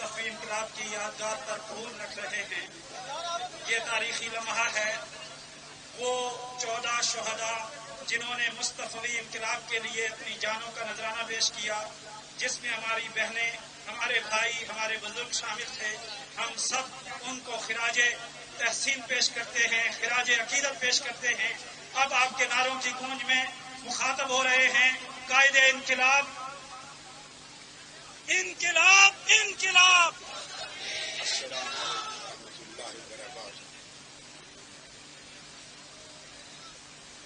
مصطفی انقلاب کی یادگار پر پھول رکھ رہے ہیں. یہ تاریخی لمحہ ہے. وہ 14 شہداء جنہوں نے مصطفی انقلاب کے لیے اپنی جانوں کا نذرانہ پیش کیا، جس میں ہماری بہنیں، ہمارے بھائی، ہمارے بزرگ شامل تھے. ہم سب ان کو خراج تحسین پیش کرتے ہیں، خراج عقیدت پیش کرتے ہیں. اب آپ کے نعروں کی گونج میں مخاطب ہو رہے ہیں قائد انقلاب، انقلاب انقلاب.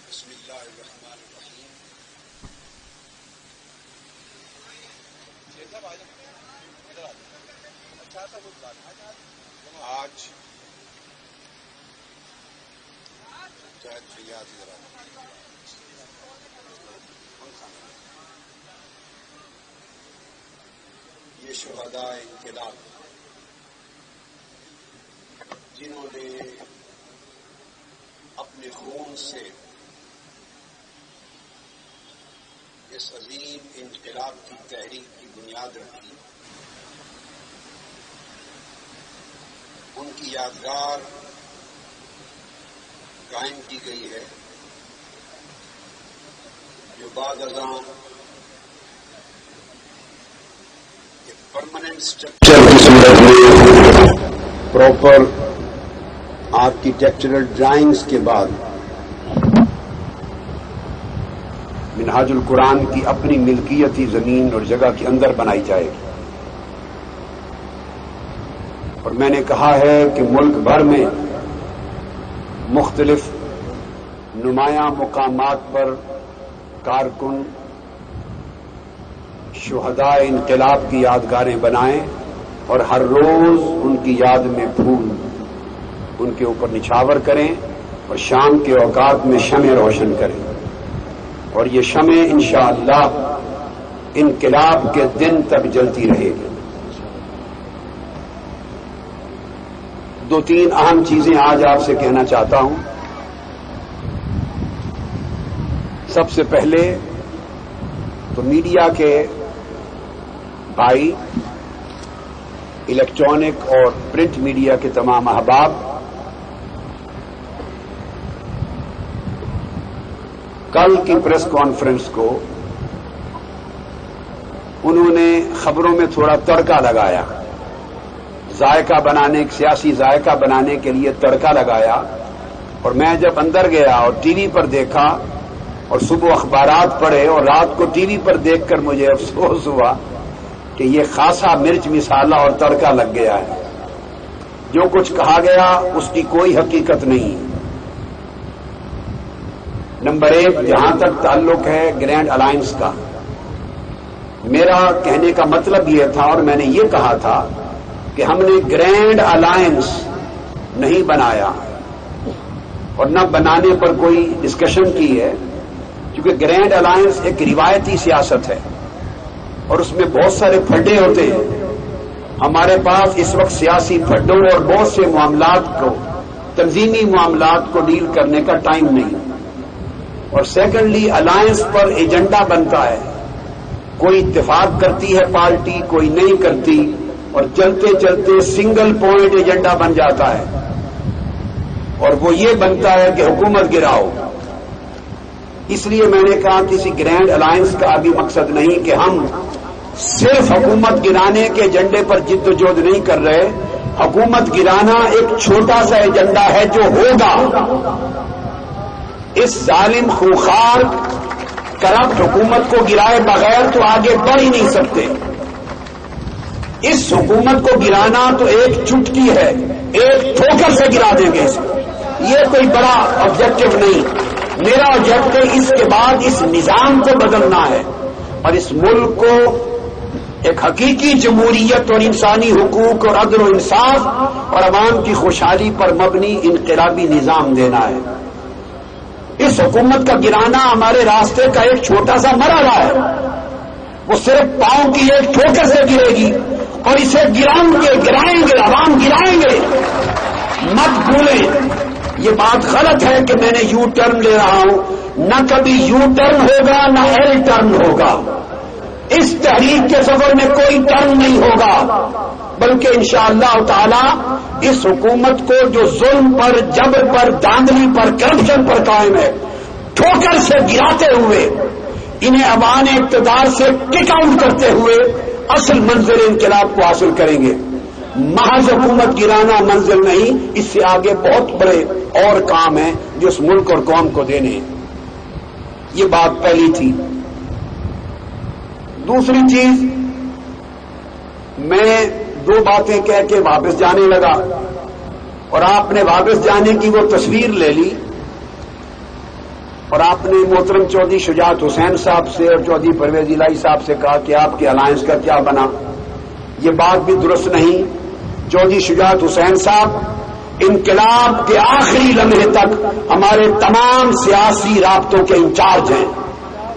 بسم اللہ الرحمن الرحیم. آج یہ شہداء انقلاب جنہوں نے اپنے خون سے اس عظیم انقلاب کی تحریک کی بنیاد رکھی، ان کی یادگار قائم کی گئی ہے، جو بعد ازاں ایک پرماننٹ اسٹرکچر کی صورت میں پراپر آرکیٹیکچرل ڈرائنگز کے بعد منہاج القرآن کی اپنی ملکیتی زمین اور جگہ کے اندر بنائی جائے گی. اور میں نے کہا ہے کہ ملک بھر میں مختلف نمایاں مقامات پر کارکن شہداء انقلاب کی یادگاریں بنائیں اور ہر روز ان کی یاد میں پھول ان کے اوپر نچھاور کریں اور شام کے اوقات میں شمع روشن کریں. اور یہ شمع انشاءاللہ انقلاب کے دن تک جلتی رہے گی. 2-3 اہم چیزیں آج آپ سے کہنا چاہتا ہوں. سب سے پہلے تو میڈیا کے بھائی، الیکٹرانک اور پرنٹ میڈیا کے تمام احباب، کل کی پریس کانفرنس کو انہوں نے خبروں میں تھوڑا تڑکا لگایا، ذائقہ بنانے، سیاسی ذائقہ بنانے کے لیے تڑکا لگایا. اور میں جب اندر گیا اور ٹی وی پر دیکھا اور صبح اخبارات پڑھے اور رات کو ٹی وی پر دیکھ کر مجھے افسوس ہوا کہ یہ خاصا مرچ مسالہ اور تڑکا لگ گیا ہے. جو کچھ کہا گیا اس کی کوئی حقیقت نہیں. نمبر 1، جہاں تک تعلق ہے گرینڈ الائنس کا، میرا کہنے کا مطلب یہ تھا اور میں نے یہ کہا تھا کہ ہم نے گرینڈ الائنس نہیں بنایا اور نہ بنانے پر کوئی ڈسکشن کی ہے، کیونکہ گرینڈ الائنس ایک روایتی سیاست ہے اور اس میں بہت سارے پھڈے ہوتے ہیں. ہمارے پاس اس وقت سیاسی پھڈوں اور بہت سے معاملات کو، تنظیمی معاملات کو ڈیل کرنے کا ٹائم نہیں. اور سیکنڈلی، الائنس پر ایجنڈا بنتا ہے. کوئی اتفاق کرتی ہے پارٹی، کوئی نہیں کرتی، اور چلتے چلتے سنگل پوائنٹ ایجنڈا بن جاتا ہے اور وہ یہ بنتا ہے کہ حکومت گراؤ. اس لیے میں نے کہا کسی گرینڈ الائنس کا ابھی مقصد نہیں کہ ہم صرف حکومت گرانے کے ایجنڈے پر جد و جہد نہیں کر رہے. حکومت گرانا ایک چھوٹا سا ایجنڈا ہے جو ہوگا. اس ظالم خوخار کرپٹ حکومت کو گرائے بغیر تو آگے بڑھ ہی نہیں سکتے. اس حکومت کو گرانا تو ایک چٹکی ہے، ایک ٹھوکر سے گرا دیں گے اس کو. یہ کوئی بڑا آبجیکٹو نہیں. میرا آبجیکٹو اس کے بعد اس نظام کو بدلنا ہے اور اس ملک کو ایک حقیقی جمہوریت اور انسانی حقوق اور عدل و انصاف اور عوام کی خوشحالی پر مبنی انقلابی نظام دینا ہے. اس حکومت کا گرانا ہمارے راستے کا ایک چھوٹا سا مرحلہ ہے. وہ صرف پاؤں کی ایک ٹھوکر سے گرے گی اور اسے گرائیں گے عوام گرائیں گے. مت بھولیں، یہ بات غلط ہے کہ میں نے یو ٹرن لے رہا ہوں. نہ کبھی یو ٹرن ہوگا نہ ایل ٹرن ہوگا. اس تحریک کے سفر میں کوئی ٹرن نہیں ہوگا، بلکہ انشاءاللہ تعالی اس حکومت کو جو ظلم پر، جبر پر، دھاندلی پر، کرپشن پر قائم ہے، ٹھوکر سے گراتے ہوئے انہیں عوام اقتدار سے کک آؤٹ کرتے ہوئے اصل منزل انقلاب کو حاصل کریں گے۔ محض حکومت گرانا منزل نہیں، اس سے آگے بہت بڑے اور کام ہیں جو اس ملک اور قوم کو دینے ہیں۔ یہ بات پہلی تھی۔ دوسری چیز، میں دو باتیں کہہ کے واپس جانے لگا اور آپ نے واپس جانے کی وہ تصویر لے لی اور آپ نے محترم چودھری شجاعت حسین صاحب سے اور چودھری پرویز الہی صاحب سے کہا کہ آپ کے الائنس کا کیا بنا۔ یہ بات بھی درست نہیں۔ چودھری شجاعت حسین صاحب انقلاب کے آخری لمحے تک ہمارے تمام سیاسی رابطوں کے انچارج ہیں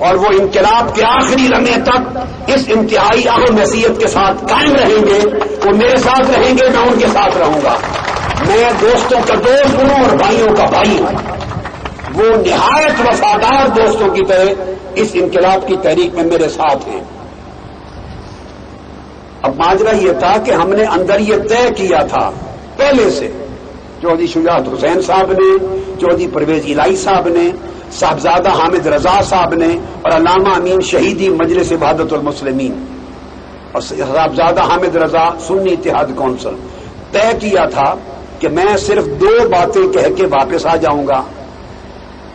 اور وہ انقلاب کے آخری لمحے تک اس انتہائی اہم حیثیت کے ساتھ قائم رہیں گے۔ وہ میرے ساتھ رہیں گے، میں ان کے ساتھ رہوں گا۔ میں دوستوں کا دوست ہوں اور بھائیوں کا بھائی ہوں۔ وہ نہایت وفادار دوستوں کی طرح اس انقلاب کی تحریک میں میرے ساتھ ہیں۔ اب ماجرا یہ تھا کہ ہم نے اندر یہ طے کیا تھا پہلے سے، چودھری شجاعت حسین صاحب نے، چودھری پرویز الہی صاحب نے، صاحبزادہ حامد رضا صاحب نے اور علامہ امین شہیدی مجلس وحدت المسلمین اور صاحبزادہ حامد رضا سنی اتحاد کونسل، طے کیا تھا کہ میں صرف دو باتیں کہہ کے واپس آ جاؤں گا،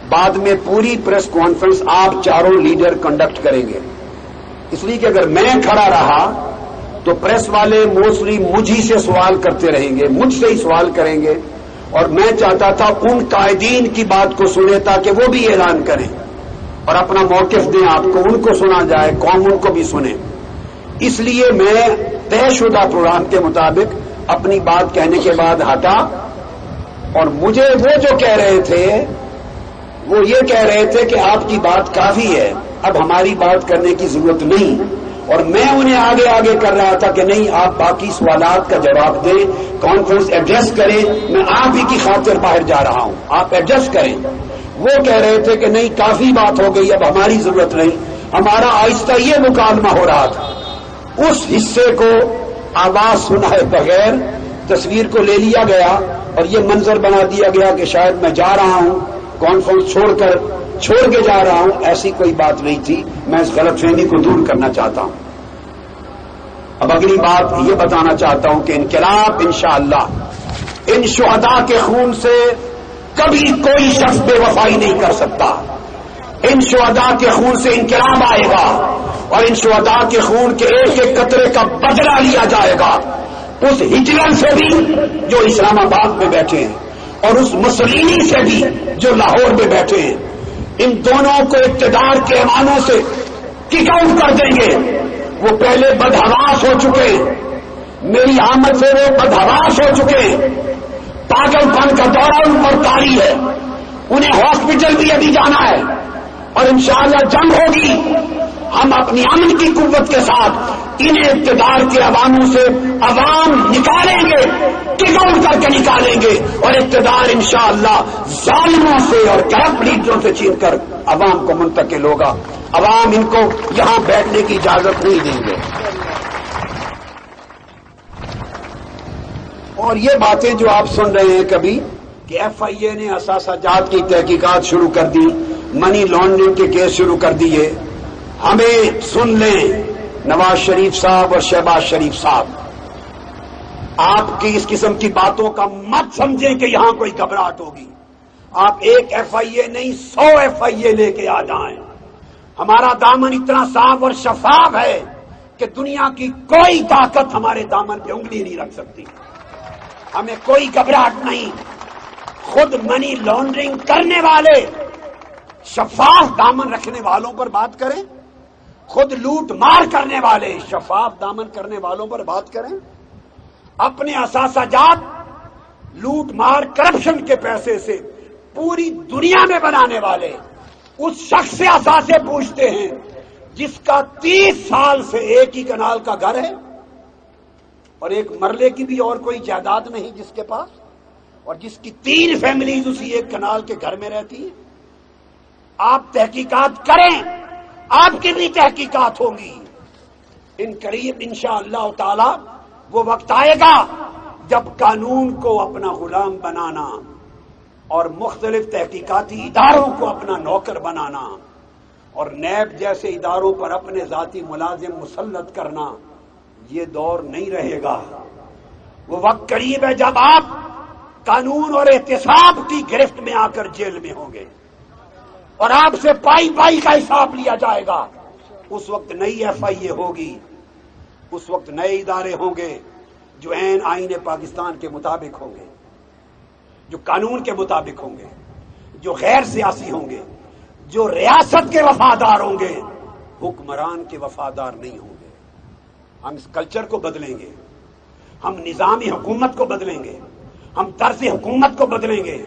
بعد میں پوری پریس کانفرنس آپ چاروں لیڈر کنڈکٹ کریں گے۔ اس لیے کہ اگر میں کھڑا رہا تو پریس والے موسٹلی مجھ ہی سے سوال کرتے رہیں گے، مجھ سے ہی سوال کریں گے، اور میں چاہتا تھا ان قائدین کی بات کو سنے تاکہ وہ بھی اعلان کریں اور اپنا موقف دیں آپ کو، ان کو سنا جائے، قوم ان کو بھی سنے۔ اس لیے میں طے شدہ پروگرام کے مطابق اپنی بات کہنے کے بعد ہٹا، اور مجھے وہ جو کہہ رہے تھے وہ یہ کہہ رہے تھے کہ آپ کی بات کافی ہے، اب ہماری بات کرنے کی ضرورت نہیں، اور میں انہیں آگے آگے کر رہا تھا کہ نہیں، آپ باقی سوالات کا جواب دیں، کانفرنس ایڈریس کریں، میں آپ ہی کی خاطر باہر جا رہا ہوں، آپ ایڈریس کریں۔ وہ کہہ رہے تھے کہ نہیں، کافی بات ہو گئی، اب ہماری ضرورت نہیں۔ ہمارا آہستہ یہ مکالمہ ہو رہا تھا، اس حصے کو آواز سنائے بغیر تصویر کو لے لیا گیا اور یہ منظر بنا دیا گیا کہ شاید میں جا رہا ہوں، کانفرنس چھوڑ کے جا رہا ہوں۔ ایسی کوئی بات نہیں تھی، میں اس غلط فہمی کو دور کرنا چاہتا ہوں۔ اب اگلی بات یہ بتانا چاہتا ہوں کہ انقلاب انشاءاللہ ان شہداء کے خون سے کبھی کوئی شخص بے وفائی نہیں کر سکتا۔ ان شہداء کے خون سے انقلاب آئے گا اور ان شہداء کے خون کے ایک ایک قطرے کا بدلہ لیا جائے گا، اس ہجرت سے بھی جو اسلام آباد میں بیٹھے ہیں اور اس مسلینی سے بھی جو لاہور میں بیٹھے ہیں۔ ان دونوں کو اقتدار کے ایوانوں سے کک آؤٹ کر دیں گے۔ وہ پہلے بدحواس ہو چکے ہیں، میری آمد سے وہ بدحواس ہو چکے ہیں، پاگل پن کا دورہ ان پر طاری ہے، انہیں ہاسپٹل بھی ابھی جانا ہے اور انشاءاللہ جنگ ہوگی۔ ہم اپنی امن کی قوت کے ساتھ انہیں اقتدار کے عواموں سے عوام نکالیں گے، کک آؤٹ کر کے نکالیں گے، اور اقتدار انشاءاللہ ظالموں سے اور کرپٹ لیڈروں سے چھین کر عوام کو منتقل ہوگا۔ عوام ان کو یہاں بیٹھنے کی اجازت نہیں دیں گے۔ اور یہ باتیں جو آپ سن رہے ہیں کبھی کہ ایف آئی اے نے اثاثہ جات کی تحقیقات شروع کر دی، منی لانڈرنگ کے کیس شروع کر دیے، ہمیں سن لیں نواز شریف صاحب اور شہباز شریف صاحب، آپ کی اس قسم کی باتوں کا مت سمجھیں کہ یہاں کوئی گھبراہٹ ہوگی۔ آپ ایک ایف آئی اے نہیں 100 ایف آئی اے لے کے آ جائیں، ہمارا دامن اتنا صاف اور شفاف ہے کہ دنیا کی کوئی طاقت ہمارے دامن پہ انگلی نہیں رکھ سکتی، ہمیں کوئی گھبراہٹ نہیں۔ خود منی لانڈرنگ کرنے والے شفاف دامن رکھنے والوں پر بات کریں، خود لوٹ مار کرنے والے شفاف دامن کرنے والوں پر بات کریں، اپنے اثاثہ جات لوٹ مار کرپشن کے پیسے سے پوری دنیا میں بنانے والے اس شخص سے اثاثے پوچھتے ہیں جس کا 30 سال سے ایک ہی کنال کا گھر ہے اور ایک مرلے کی بھی اور کوئی جائیداد نہیں جس کے پاس، اور جس کی 3 فیملیز اسی ایک کنال کے گھر میں رہتی ہیں۔ آپ تحقیقات کریں، آپ کی بھی تحقیقات ہوں گی، ان قریب انشاءاللہ تعالی وہ وقت آئے گا جب قانون کو اپنا غلام بنانا اور مختلف تحقیقاتی اداروں کو اپنا نوکر بنانا اور نیب جیسے اداروں پر اپنے ذاتی ملازم مسلط کرنا یہ دور نہیں رہے گا. وہ وقت قریب ہے جب آپ قانون اور احتساب کی گرفت میں آ کر جیل میں ہوں گے اور آپ سے پائی پائی کا حساب لیا جائے گا. اس وقت نئی ایف آئی اے ہوگی, اس وقت نئے ادارے ہوں گے جو عین آئین پاکستان کے مطابق ہوں گے, جو قانون کے مطابق ہوں گے, جو غیر سیاسی ہوں گے, جو ریاست کے وفادار ہوں گے, حکمران کے وفادار نہیں ہوں گے. ہم اس کلچر کو بدلیں گے, ہم نظامی حکومت کو بدلیں گے, ہم طرز حکومت کو بدلیں گے.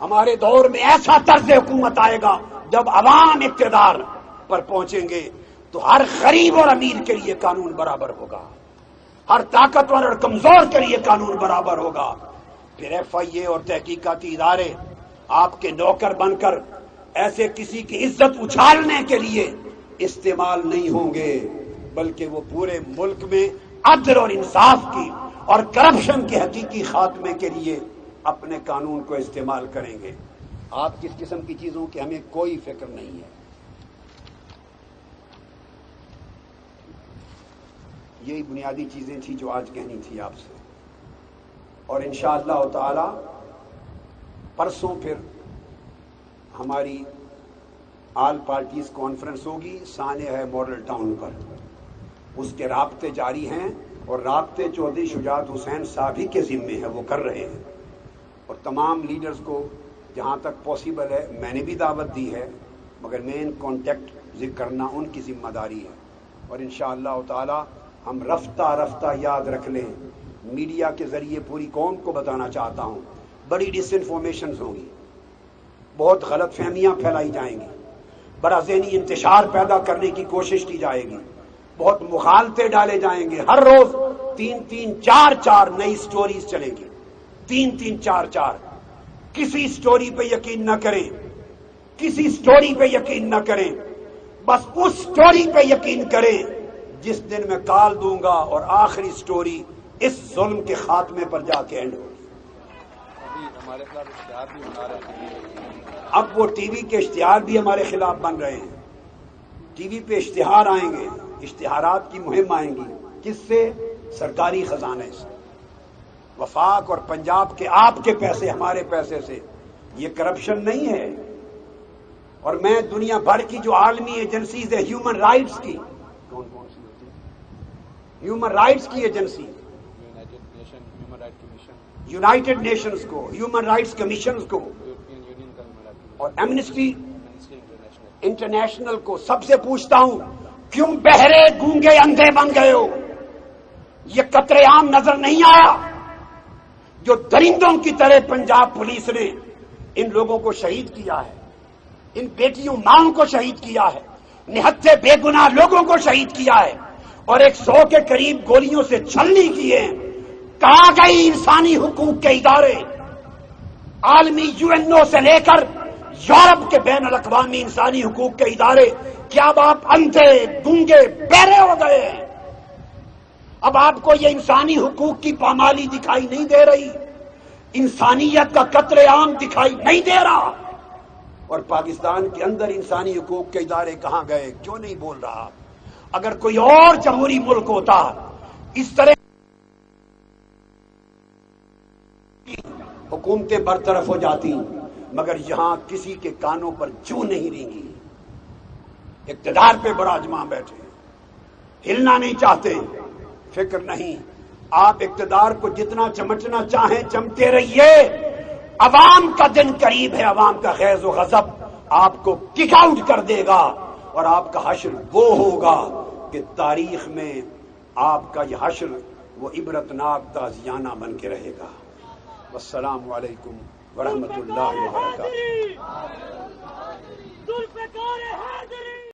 ہمارے دور میں ایسا طرز حکومت آئے گا جب عوام اقتدار پر پہنچیں گے تو ہر غریب اور امیر کے لیے قانون برابر ہوگا, ہر طاقتور اور کمزور کے لیے قانون برابر ہوگا. پھر ایف آئی اے اور تحقیقاتی ادارے آپ کے نوکر بن کر ایسے کسی کی عزت اچھالنے کے لیے استعمال نہیں ہوں گے, بلکہ وہ پورے ملک میں عدل اور انصاف کی اور کرپشن کے حقیقی خاتمے کے لیے اپنے قانون کو استعمال کریں گے. آپ کس قسم کی چیزوں کی ہمیں کوئی فکر نہیں ہے. یہی بنیادی چیزیں تھیں جو آج کہنی تھی آپ سے, اور انشاءاللہ تعالی پرسوں پھر ہماری آل پارٹیز کانفرنس ہوگی سانحہ ہے ماڈل ٹاؤن پر. اس کے رابطے جاری ہیں اور رابطے چودھری شجاعت حسین صاحب ہی کے ذمے ہیں, وہ کر رہے ہیں. اور تمام لیڈرز کو جہاں تک پاسبل ہے میں نے بھی دعوت دی ہے, مگر مین کانٹیکٹ ذکر کرنا ان کی ذمہ داری ہے. اور انشاءاللہ تعالی ہم رفتہ رفتہ یاد رکھ لیں, میڈیا کے ذریعے پوری قوم کو بتانا چاہتا ہوں, بڑی ڈس انفارمیشنز ہوں گی, بہت غلط فہمیاں پھیلائی جائیں گی, بڑا ذہنی انتشار پیدا کرنے کی کوشش کی جائے گی, بہت مخالفے ڈالے جائیں گے. ہر روز 3-3 4-4 نئی سٹوریز چلیں گی, 3-3 4-4. کسی سٹوری پہ یقین نہ کریں, کسی سٹوری پہ یقین نہ کریں, بس اس سٹوری پہ یقین کریں جس دن میں کال دوں گا اور آخری سٹوری اس ظلم کے خاتمے پر جا کے اینڈ ہوگی. ہمارے خلاف اشتہار بھی بنا رہے ہیں, اب وہ ٹی وی کے اشتہار بھی ہمارے خلاف بن رہے ہیں. ٹی وی پہ اشتہار آئیں گے, اشتہارات کی مہم آئیں گی. کس سے؟ سرکاری خزانے سے, وفاق اور پنجاب کے آپ کے پیسے ہمارے پیسے سے. یہ کرپشن نہیں ہے. اور میں دنیا بھر کی جو عالمی ایجنسیز ہے ہیومن رائٹس کی, کون کون سی ہوتی ہے؟ ہیومن رائٹس کی ایجنسی, یونائٹڈ نیشنز کو, ہیومن رائٹس کمیشنز کو اور ایمنسٹی انٹرنیشنل کو, سب سے پوچھتا ہوں کیوں بہرے گونگے اندھے بن گئے ہو؟ یہ قتل عام نظر نہیں آیا جو درندوں کی طرح پنجاب پولیس نے ان لوگوں کو شہید کیا ہے, ان بیٹیوں ماؤں کو شہید کیا ہے, نہتے بے گناہ لوگوں کو شہید کیا ہے, اور 100 کے قریب گولیوں سے چھلنی کیے ہیں. کہاں گئی انسانی حقوق کے ادارے؟ عالمی یو این او سے لے کر یورپ کے بین الاقوامی انسانی حقوق کے ادارے, کیا اب آپ اندھے گونگے بہرے ہو گئے ہیں؟ اب آپ کو یہ انسانی حقوق کی پامالی دکھائی نہیں دے رہی, انسانیت کا قتل عام دکھائی نہیں دے رہا؟ اور پاکستان کے اندر انسانی حقوق کے ادارے کہاں گئے؟ کیوں نہیں بول رہا؟ اگر کوئی اور جمہوری ملک ہوتا اس طرح حکومتیں برطرف ہو جاتی, مگر یہاں کسی کے کانوں پر جو نہیں رینگی. اقتدار پہ براجماں بیٹھے, ہلنا نہیں چاہتے. فکر نہیں, آپ اقتدار کو جتنا چمٹنا چاہیں چمٹے رہیے. عوام کا دن قریب ہے, عوام کا غیظ و غضب آپ کو کک آؤٹ کر دے گا, اور آپ کا حشر وہ ہوگا کہ تاریخ میں آپ کا یہ حشر وہ عبرتناک تازیانہ بن کے رہے گا. والسلام علیکم ورحمۃ اللہ وبرکاتہ.